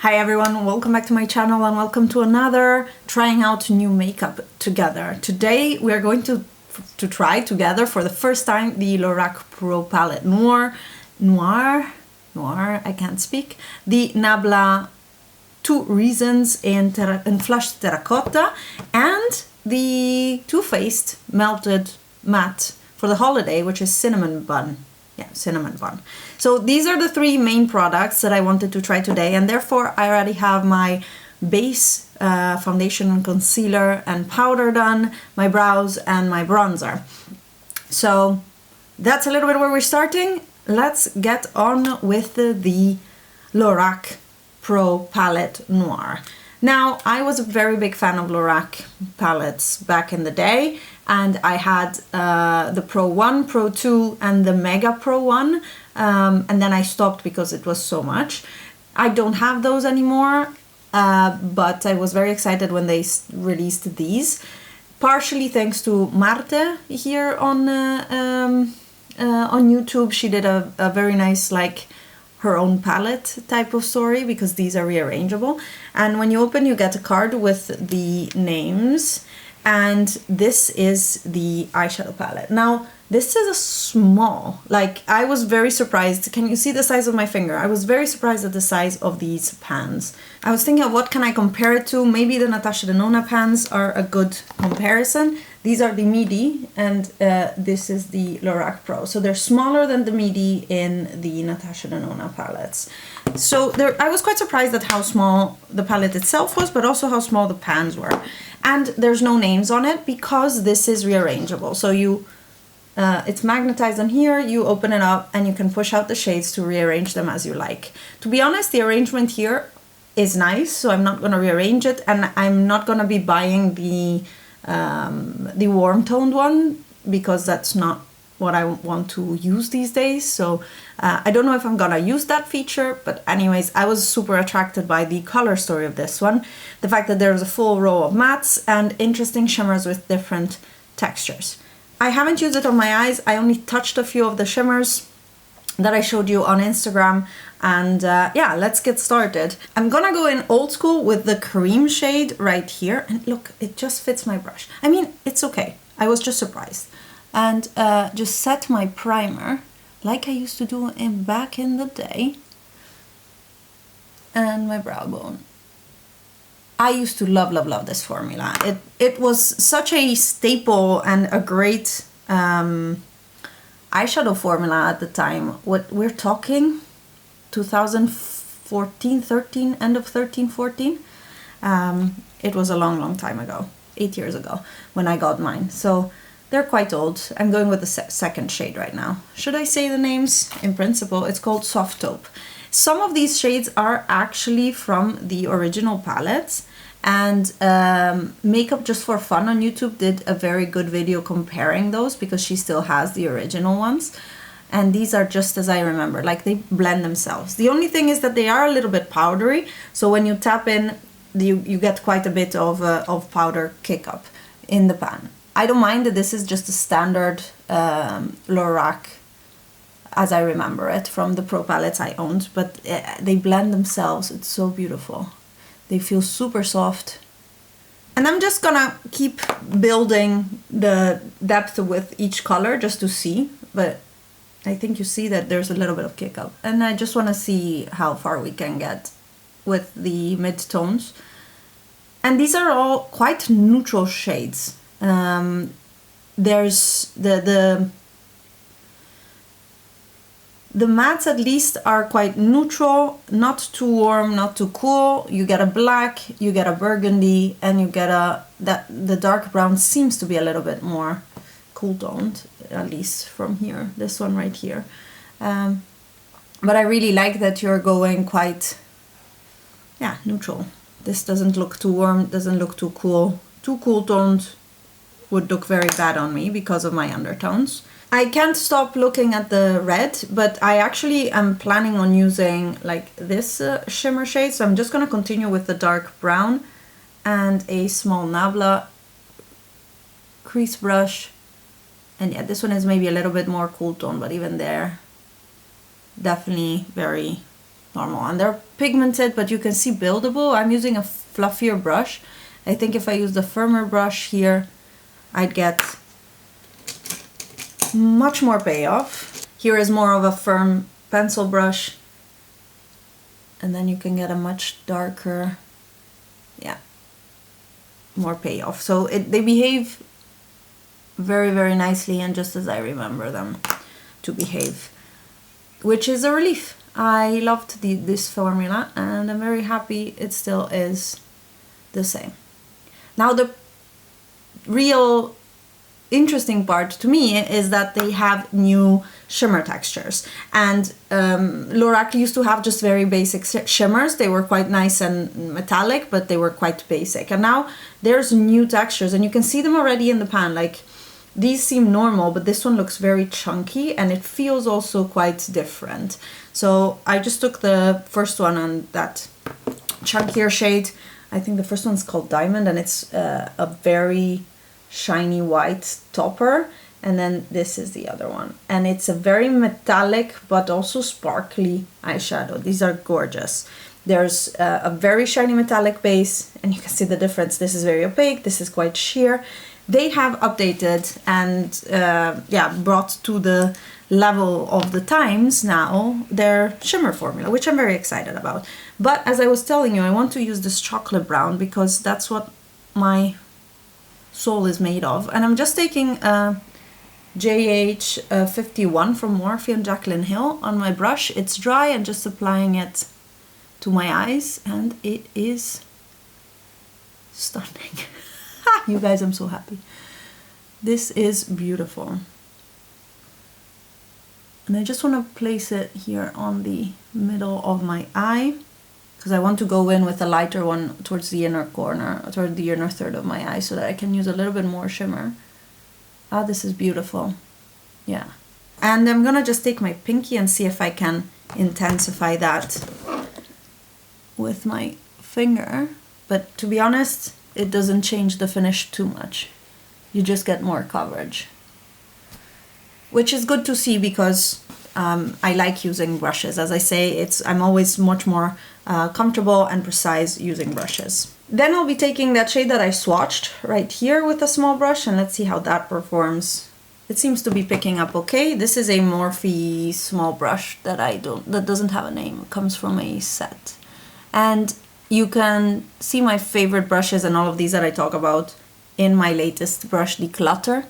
Hi everyone, welcome back to my channel and welcome to another trying out new makeup together. Today we are going to try together for the first time the Lorac Pro Palette Noir, I can't speak, the Nabla Two Reasons in Flushed Terracotta and the Too Faced Melted Matte for the holiday, which is Cinnamon Bun. Yeah, Cinnamon Bun. So these are the three main products that I wanted to try today, and therefore I already have my base foundation and concealer and powder done, my brows and my bronzer. So that's a little bit where we're starting. Let's get on with the Lorac Pro Palette Noir. Now, I was a very big fan of Lorac palettes back in the day, and I had the Pro 1, Pro 2 and the Mega Pro 1, and then I stopped because it was so much. I don't have those anymore, but I was very excited when they released these, partially thanks to Marte here on YouTube. She did a very nice, like, her own palette type of story, because these are rearrangeable, and when you open you get a card with the names, and this is the eyeshadow palette. Now this is a small, like, I was very surprised. Can you see the size of my finger? I was very surprised at the size of these pans. I was thinking of what can I compare it to. Maybe the Natasha Denona pans are a good comparison. These are the Midi, and this is the Lorac Pro. So they're smaller than the Midi in the Natasha Denona palettes. So I was quite surprised at how small the palette itself was, but also how small the pans were. And there's no names on it because this is rearrangeable. So it's magnetized on here, you open it up and you can push out the shades to rearrange them as you like. To be honest, the arrangement here is nice, so I'm not gonna rearrange it, and I'm not gonna be buying the warm toned one because that's not what I want to use these days. So I don't know if I'm gonna use that feature, but anyways, I was super attracted by the color story of this one. The fact that there's a full row of mattes and interesting shimmers with different textures. I haven't used it on my eyes. I only touched a few of the shimmers that I showed you on Instagram, and yeah, let's get started. I'm gonna go in old school with the cream shade right here, and look, it just fits my brush. I mean, it's okay. I was just surprised. And just set my primer like I used to do back in the day, and my brow bone. I used to love this formula. It was such a staple and a great eyeshadow formula at the time. What we're talking 2014, 13, end of 13, 14. It was a long time ago, 8 years ago when I got mine. So they're quite old. I'm going with the second shade right now. Should I say the names? In principle, it's called Soft Taupe. Some of these shades are actually from the original palettes, and Makeup Just for Fun on YouTube did a very good video comparing those because she still has the original ones. And these are just as I remember, like they blend themselves. The only thing is that they are a little bit powdery, so when you tap in, you get quite a bit of powder kick up in the pan. I don't mind that this is just a standard Lorac as I remember it from the Pro palettes I owned, but they blend themselves. It's so beautiful. They feel super soft. And I'm just gonna keep building the depth with each color just to see, but I think you see that there's a little bit of kick up. And I just wanna see how far we can get with the mid-tones. And these are all quite neutral shades. There's the mattes at least are quite neutral, not too warm, not too cool. You get a black, you get a burgundy, and you get the dark brown seems to be a little bit more cool toned, at least from here, this one right here. But I really like that you're going quite, yeah, neutral. This doesn't look too warm, doesn't look too cool. Too cool toned would look very bad on me because of my undertones. I can't stop looking at the red, but I actually am planning on using like this shimmer shade, so I'm just gonna continue with the dark brown and a small Nabla crease brush. And yeah, this one is maybe a little bit more cool tone, but even there, definitely very normal. And they're pigmented, but you can see buildable. I'm using a fluffier brush. I think if I use the firmer brush here, I'd get much more payoff. Here is more of a firm pencil brush, and then you can get a much darker, yeah, more payoff. So they behave very, very nicely and just as I remember them to behave, which is a relief. I loved this formula and I'm very happy it still is the same. Now the real interesting part to me is that they have new shimmer textures, and Lorac used to have just very basic shimmers. They were quite nice and metallic, but they were quite basic, and now there's new textures and you can see them already in the pan. Like, these seem normal, but this one looks very chunky and it feels also quite different. So I just took the first one on that chunkier shade. I think the first one's called Diamond, and it's a very shiny white topper, and then this is the other one, and it's a very metallic but also sparkly eyeshadow. These are gorgeous. There's a very shiny metallic base, and you can see the difference. This is very opaque, this is quite sheer. They have updated and yeah, brought to the level of the times now their shimmer formula, which I'm very excited about. But as I was telling you, I want to use this chocolate brown because that's what my soul is made of. And I'm just taking JH51 from Morphe and Jaclyn Hill on my brush. It's dry and just applying it to my eyes, and it is stunning. You guys, I'm so happy. This is beautiful. And I just want to place it here on the middle of my eye because I want to go in with a lighter one towards the inner corner, toward the inner third of my eye, so that I can use a little bit more shimmer. Ah, this is beautiful. Yeah. And I'm gonna just take my pinky and see if I can intensify that with my finger. But to be honest, it doesn't change the finish too much. You just get more coverage, which is good to see because I like using brushes. As I say, I'm always much more comfortable and precise using brushes. Then I'll be taking that shade that I swatched right here with a small brush, and let's see how that performs. It seems to be picking up okay. This is a Morphe small brush that that doesn't have a name. It comes from a set. And you can see my favorite brushes and all of these that I talk about in my latest brush Declutter.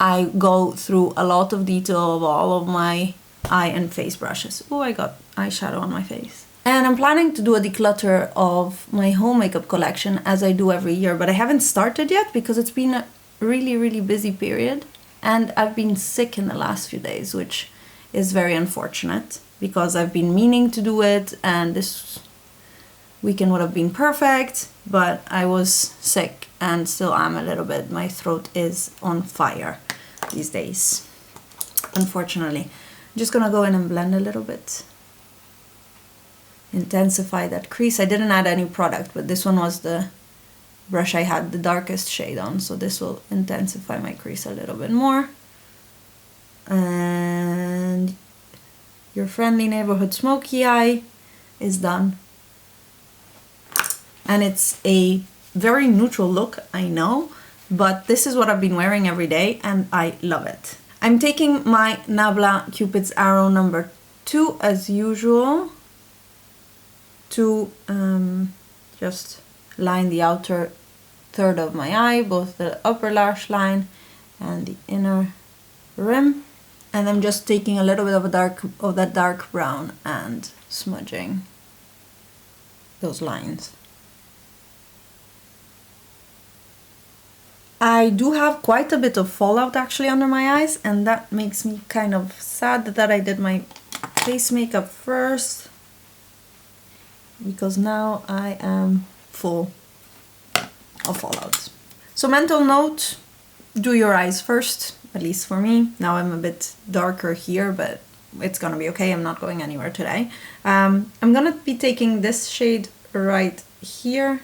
I go through a lot of detail of all of my eye and face brushes. Oh, I got eyeshadow on my face. And I'm planning to do a declutter of my home makeup collection as I do every year, but I haven't started yet because it's been a really, really busy period. And I've been sick in the last few days, which is very unfortunate because I've been meaning to do it and this weekend would have been perfect, but I was sick and still am a little bit. My throat is on fire these days, unfortunately. I'm just gonna go in and blend a little bit. Intensify that crease. I didn't add any product, but this one was the brush I had the darkest shade on, so this will intensify my crease a little bit more. And your friendly neighborhood smoky eye is done. And it's a very neutral look, I know, but this is what I've been wearing every day and I love it. I'm taking my Nabla Cupid's Arrow number 2 as usual to just line the outer third of my eye, both the upper lash line and the inner rim. And I'm just taking a little bit of that dark brown and smudging those lines. I do have quite a bit of fallout actually under my eyes, and that makes me kind of sad that I did my face makeup first, because now I am full of fallout. So mental note, do your eyes first, at least for me. Now I'm a bit darker here, but it's gonna be okay. I'm not going anywhere today. I'm gonna be taking this shade right here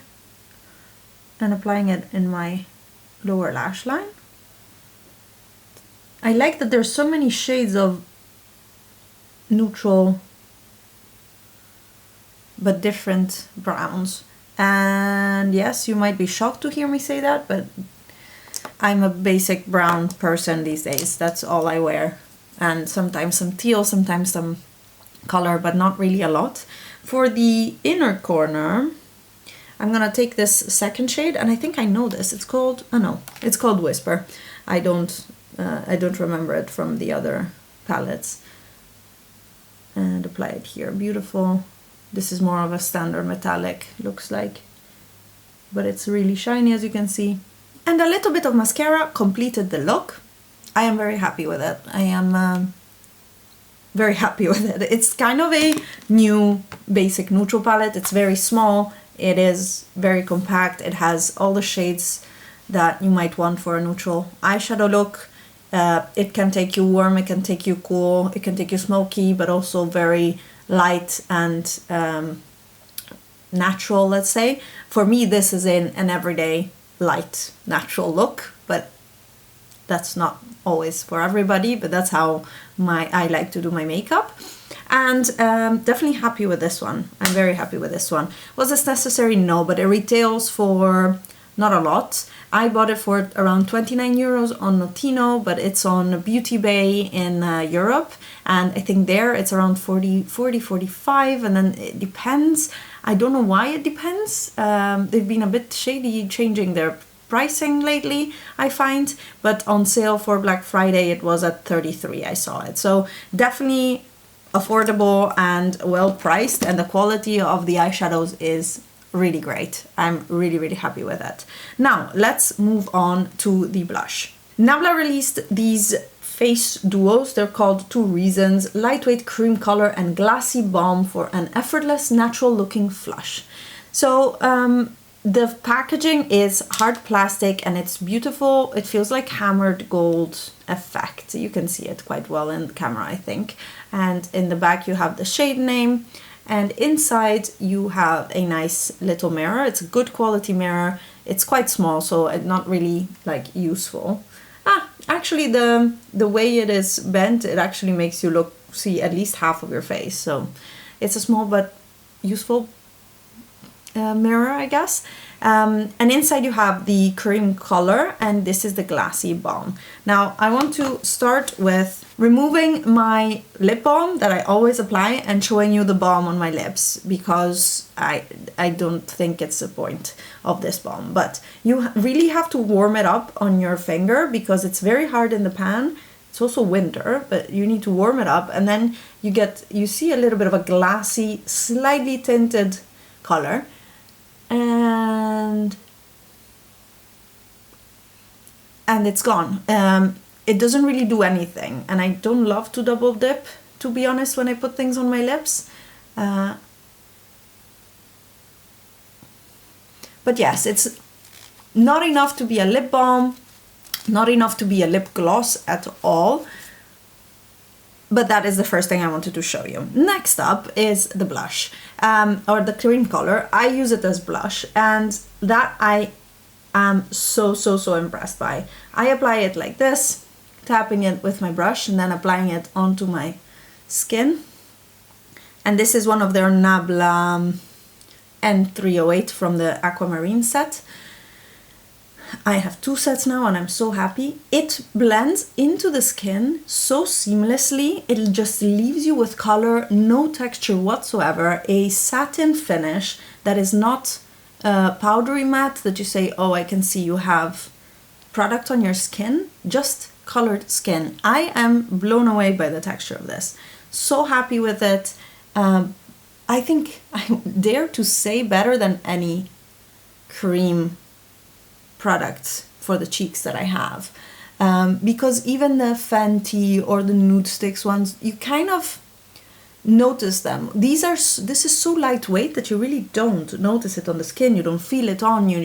and applying it in my lower lash line. I like that there's so many shades of neutral but different browns. And yes, you might be shocked to hear me say that, but I'm a basic brown person these days. That's all I wear. And sometimes some teal, sometimes some color, but not really a lot. For the inner corner, I'm gonna take this second shade, and I think I know this. It's called, oh no, it's called Whisper. I don't remember it from the other palettes. And apply it here. Beautiful. This is more of a standard metallic, looks like, but it's really shiny, as you can see. And a little bit of mascara completed the look. I am very happy with it. I am very happy with it. It's kind of a new basic neutral palette. It's very small. It is very compact. It has all the shades that you might want for a neutral eyeshadow look. It can take you warm, it can take you cool, it can take you smoky, but also very light and natural, let's say. For me, this is an everyday light, natural look, but that's not always for everybody, but that's how I like to do my makeup. And definitely happy with this one. I'm very happy with this one. Was this necessary? No, but it retails for not a lot. I bought it for around 29 euros on Notino, but it's on Beauty Bay in Europe. And I think there it's around 45, and then it depends. I don't know why it depends. They've been a bit shady changing their pricing lately, I find, but on sale for Black Friday it was at 33, I saw it. So definitely affordable and well priced, and the quality of the eyeshadows is really great. I'm really happy with it. Now let's move on to the blush. Nabla released these face duos. They're called Two Reasons, lightweight cream color and glassy balm for an effortless natural looking flush. So the packaging is hard plastic and it's beautiful. It feels like hammered gold effect. You can see it quite well in the camera, I think. And in the back you have the shade name, and inside you have a nice little mirror. It's a good quality mirror. It's quite small, so it's not really like useful. Actually the way it is bent, it actually makes you see at least half of your face. So it's a small but useful mirror, I guess. And inside you have the cream color, and this is the glassy balm. Now I want to start with removing my lip balm that I always apply and showing you the balm on my lips, because I don't think it's the point of this balm. But you really have to warm it up on your finger because it's very hard in the pan. It's also winter, but you need to warm it up, and then you see a little bit of a glassy, slightly tinted color. And it's gone. It doesn't really do anything, and I don't love to double dip, to be honest, when I put things on my lips. But yes, it's not enough to be a lip balm, not enough to be a lip gloss at all. But that is the first thing I wanted to show you. Next up is the blush, or the cream color. I use it as blush, and that I am so impressed by. I apply it like this, tapping it with my brush and then applying it onto my skin. And this is one of their Nabla N308 from the Aquamarine set. I have 2 sets now and I'm so happy. It blends into the skin so seamlessly. It just leaves you with color, no texture whatsoever. A satin finish that is not powdery matte that you say, oh, I can see you have product on your skin. Just colored skin. I am blown away by the texture of this. So happy with it. I think I dare to say better than any cream products for the cheeks that I have, because even the Fenty or the Nude Sticks ones, you kind of notice them. This is so lightweight that you really don't notice it on the skin. You don't feel it on you.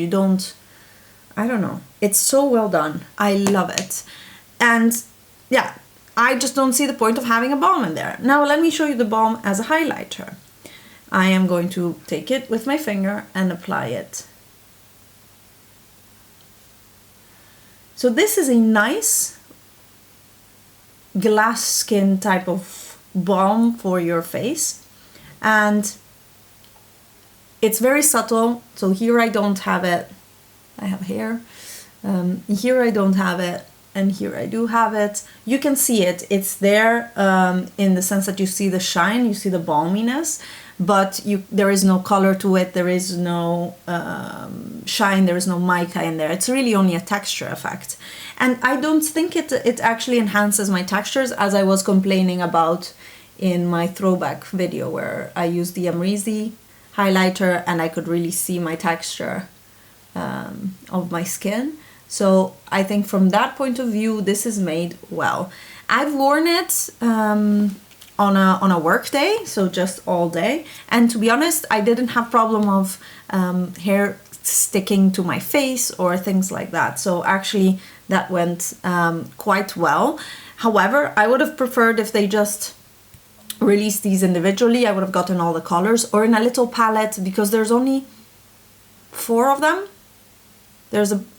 I don't know. It's so well done. I love it. And yeah, I just don't see the point of having a balm in there. Now let me show you the balm as a highlighter. I am going to take it with my finger and apply it. So this is a nice glass skin type of balm for your face. And it's very subtle. So here I don't have it. I have hair. Here I don't have it. And here I do have it. You can see it. It's there in the sense that you see the shine, you see the balminess, but there is no color to it. There is no shine. There is no mica in there. It's really only a texture effect. And I don't think it actually enhances my textures, as I was complaining about in my throwback video where I used the Amrezy highlighter and I could really see my texture of my skin. So I think from that point of view, this is made well. I've worn it on a work day, so just all day. And to be honest, I didn't have problem of hair sticking to my face or things like that. So actually that went quite well. However, I would have preferred if they just released these individually. I would have gotten all the colors, or in a little palette, because there's only 4 of them.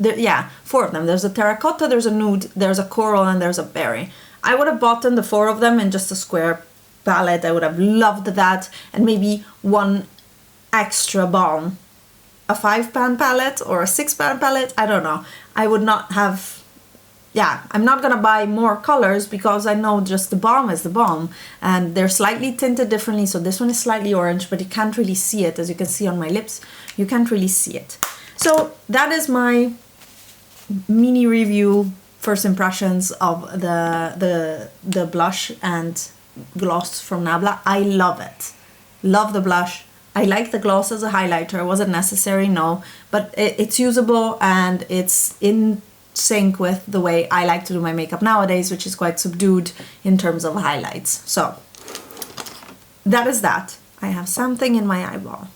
Yeah, 4 of them. There's a terracotta, there's a nude, there's a coral, and there's a berry. I would have bought the 4 of them in just a square palette. I would have loved that, and maybe 1 extra balm. A 5-pan palette or a 6-pan palette, I don't know. I would not have, yeah, I'm not gonna buy more colors because I know just the balm is the balm, and they're slightly tinted differently. So this one is slightly orange, but you can't really see it. As you can see on my lips, you can't really see it. So that is my mini review, first impressions of the blush and gloss from Nabla. I love it. Love the blush. I like the gloss as a highlighter. Was it necessary? No. But it's usable and it's in sync with the way I like to do my makeup nowadays, which is quite subdued in terms of highlights. So that is that. I have something in my eyeball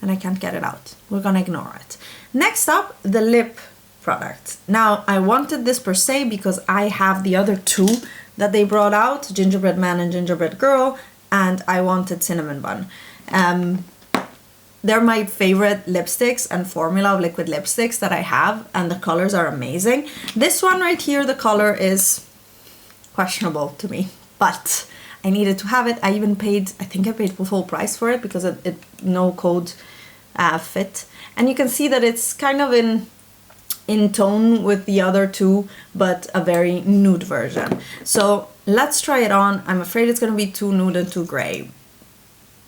and I can't get it out. We're gonna ignore it. Next up, the lip product. Now, I wanted this per se because I have the other 2 that they brought out, Gingerbread Man and Gingerbread Girl, and I wanted Cinnamon Bun. They're my favorite lipsticks and formula of liquid lipsticks that I have, and the colors are amazing. This one right here, the color is questionable to me, but I needed to have it. I even paid, I think I paid full price for it because it no code fit. And you can see that it's kind of in tone with the other 2, but a very nude version. So let's try it on. I'm afraid it's gonna be too nude and too gray,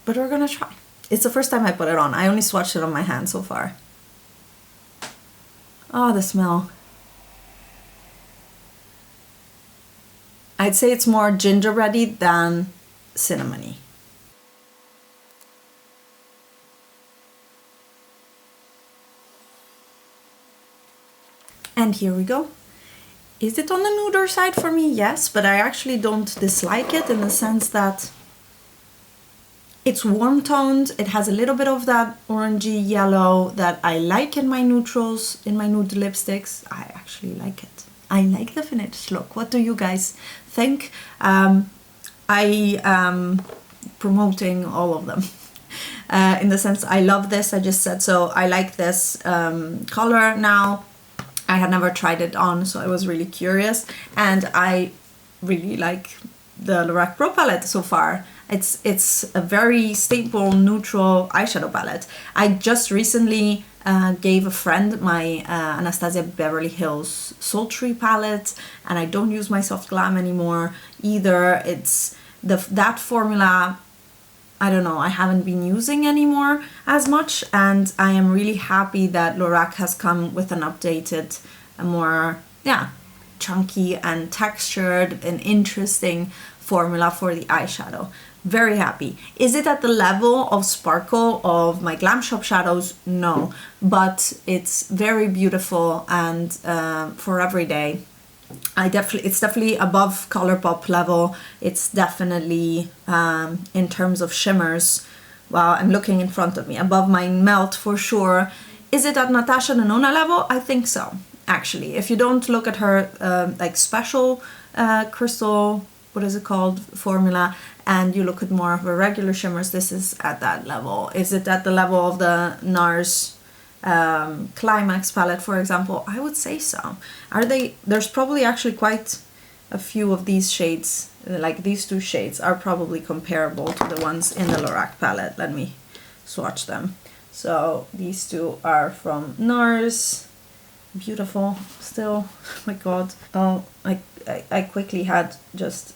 but we're gonna try. It's the first time I put it on. I only swatched it on my hand so far. Oh, the smell. I'd say it's more gingerbready than cinnamony. And here we go. Is it on the nuder side for me? Yes, but I actually don't dislike it in the sense that it's warm toned. It has a little bit of that orangey yellow that I like in my neutrals, in my nude lipsticks. I actually like it. I like the finished look. What do you guys think? I am promoting all of them. In the sense, I love this, I just said so. I like this color now. I had never tried it on, so I was really curious, and I really like the Lorac Pro palette so far. It's a very staple neutral eyeshadow palette. I just recently gave a friend my Anastasia Beverly Hills Sultry palette, and I don't use my Soft Glam anymore either. It's that formula, I don't know, I haven't been using anymore as much, and I am really happy that Lorac has come with an updated, a more, yeah, chunky and textured and interesting formula for the eyeshadow. Very happy. Is it at the level of sparkle of my Glam Shop shadows? No, but it's very beautiful, and for every day. It's definitely above ColourPop level. It's definitely in terms of shimmers. Well, I'm looking in front of me, above my Melt for sure. Is it at Natasha Denona level? I think so, actually. If you don't look at her like special crystal, what is it called, formula, and you look at more of her regular shimmers, this is at that level. Is it at the level of the NARS Climax palette, for example? I would say so. There's probably actually quite a few of these shades like these two shades are probably comparable to the ones in the Lorac palette. Let me swatch them. So these two are from NARS. Beautiful still. Oh my god. Oh, I quickly had just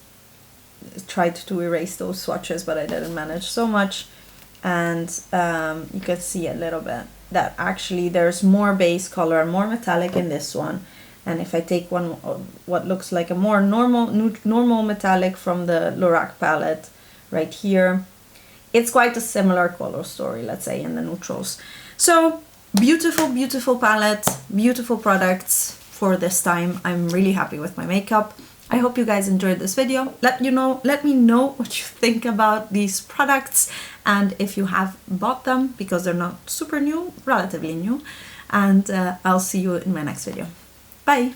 tried to erase those swatches, but I didn't manage so much. And you can see a little bit that actually there's more base color, more metallic in this one. And if I take one, what looks like a more normal metallic from the Lorac palette right here, it's quite a similar color story, let's say, in the neutrals. So beautiful, beautiful palette, beautiful products for this time. I'm really happy with my makeup. I hope you guys enjoyed this video. Let me know what you think about these products and if you have bought them, because they're not super new, relatively new. And I'll see you in my next video. Bye!